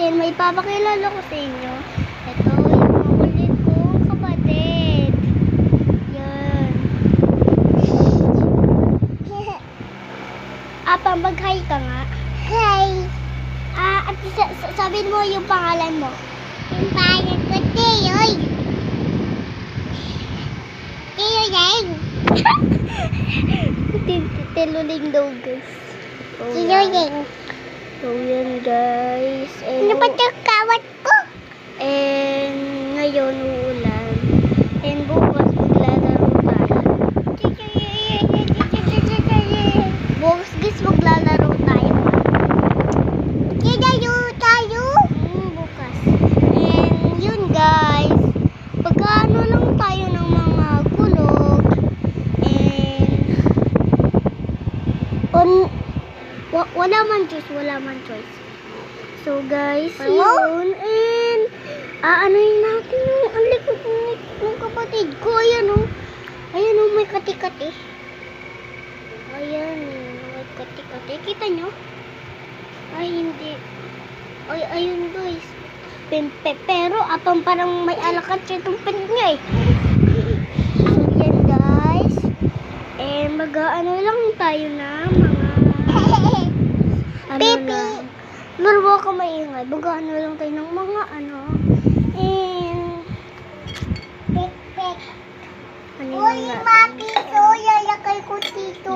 And may papakilala ko sa inyo. Ito yung makulit kong kapatid. Yan. Mag-hi ka nga. Hi. At sabihin mo yung pangalan mo. Yung pangalan ko, Teyoy. Teyoy. Teluling daw, guys. Teyoy. So, yan, guys. Ano ba yung kawat ko? And ngayon, uulan. And bukas, maglalaro tayo. Bukas, guys, maglalaro tayo. Tayo? Bukas. And yun, guys. Pagkaano lang tayo ng mga kulog. And wala man choice. So guys, yun. And aanoyin natin yung ang likod ng kapatid ko. Ayan o. Ayan o, may kati-kati. Ayan o, may kati-kati. Kita nyo? Ay, hindi. Ay, ayun guys. Pero parang may alakat siya itong pinit niya eh. So yan guys. Eh, mag-ano lang tayo na mga lang. Lulwa ka maingay. Mag-ano lang tayo ng mga ano yung natin? Uy, Maki, so lalakay ko dito.